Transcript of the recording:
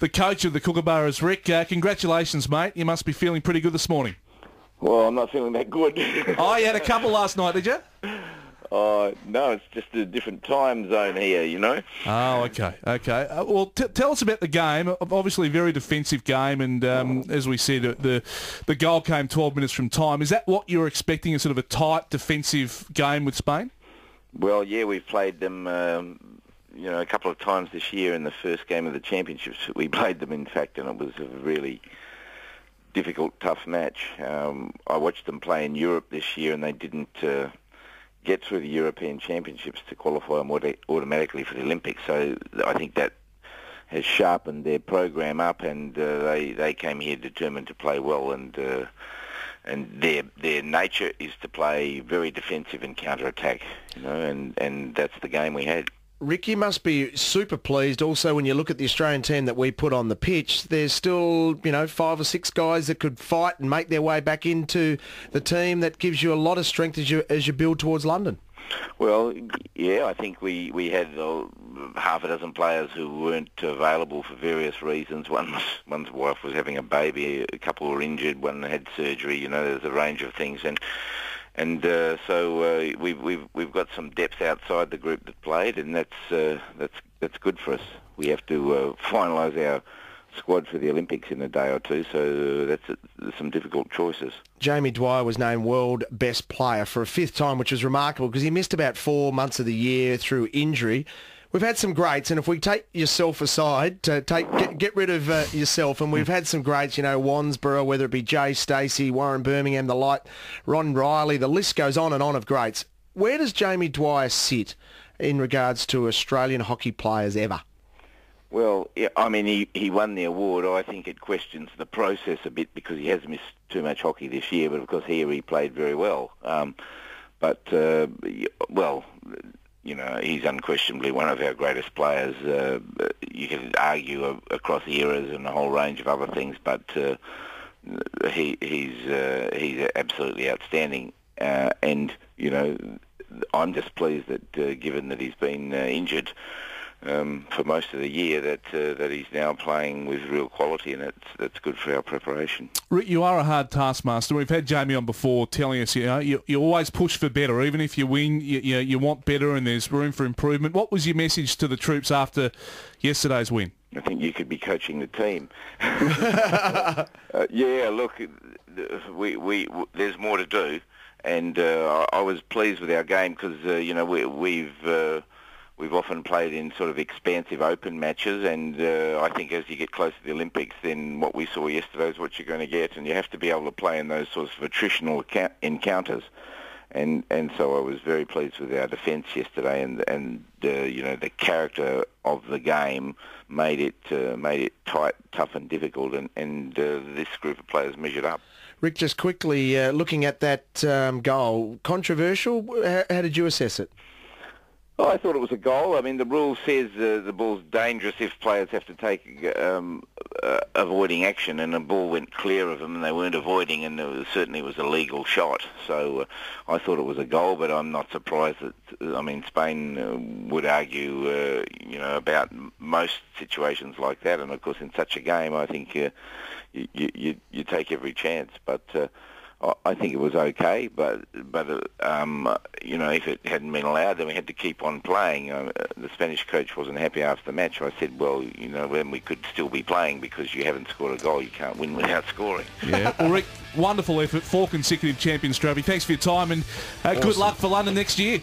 the coach of the Kookaburras. Ric, congratulations, mate. You must be feeling pretty good this morning. Well, I'm not feeling that good. Oh, you had a couple last night, did you? No, it's just a different time zone here, you know. Oh, okay. Well, tell us about the game. Obviously, a very defensive game, and as we said, the goal came 12 minutes from time. Is that what you were expecting, a sort of a tight defensive game with Spain? Well, yeah, we've played them, a couple of times this year in the first game of the championships. We played them, in fact, and it was a really difficult, tough match. I watched them play in Europe this year, and they didn't get through the European Championships to qualify automatically for the Olympics. So I think that has sharpened their program up, and they came here determined to play well, and their nature is to play very defensive and counter-attack, and that's the game we had. Ric, you must be super pleased also when you look at the Australian team that we put on the pitch. There's still, 5 or 6 guys that could fight and make their way back into the team. That gives you a lot of strength as you build towards London. Well, yeah, I think we had half a dozen players who weren't available for various reasons. One's wife was having a baby, a couple were injured, one had surgery. There's a range of things, and so we've got some depth outside the group that played, and that's good for us. We have to finalise our squad for the Olympics in a day or two, so there's some difficult choices. Jamie Dwyer was named World Best Player for a 5th time, which was remarkable because he missed about 4 months of the year through injury. We've had some greats, and if we take yourself aside, get rid of yourself, and we've had some greats, Wansborough, whether it be Jay Stacey, Warren Birmingham, the light, Ron Riley, the list goes on and on of greats. Where does Jamie Dwyer sit in regards to Australian hockey players ever? Well, yeah, I mean, he won the award. I think it questions the process a bit because he has missed too much hockey this year, but of course here he played very well. He's unquestionably one of our greatest players. You can argue across eras and a whole range of other things, but he's absolutely outstanding. And I'm just pleased that given that he's been injured for most of the year, that he's now playing with real quality, and that's good for our preparation. Ric, you are a hard taskmaster. We've had Jamie on before telling us, you always push for better. Even if you win, you want better, and there's room for improvement. What was your message to the troops after yesterday's win? I think you could be coaching the team. Look, there's more to do, and I was pleased with our game because we've often played in sort of expansive open matches, and I think as you get close to the Olympics, then what we saw yesterday is what you're going to get, and you have to be able to play in those sorts of attritional encounters. And so I was very pleased with our defence yesterday, and the character of the game made it tight, tough, and difficult, and this group of players measured up. Ric, just quickly looking at that goal, controversial. How did you assess it? Oh, I thought it was a goal. I mean, the rule says the ball's dangerous if players have to take avoiding action, and the ball went clear of them, and they weren't avoiding, and it certainly was a legal shot. So I thought it was a goal, but I'm not surprised that, Spain would argue, about most situations like that, and of course in such a game, I think you take every chance, but I think it was okay, but if it hadn't been allowed, then we had to keep on playing. The Spanish coach wasn't happy after the match. I said, well, then we could still be playing because you haven't scored a goal. You can't win without scoring. Yeah. Well, Ric, wonderful effort, 4 consecutive Champions Trophy. Thanks for your time, and good luck for London next year.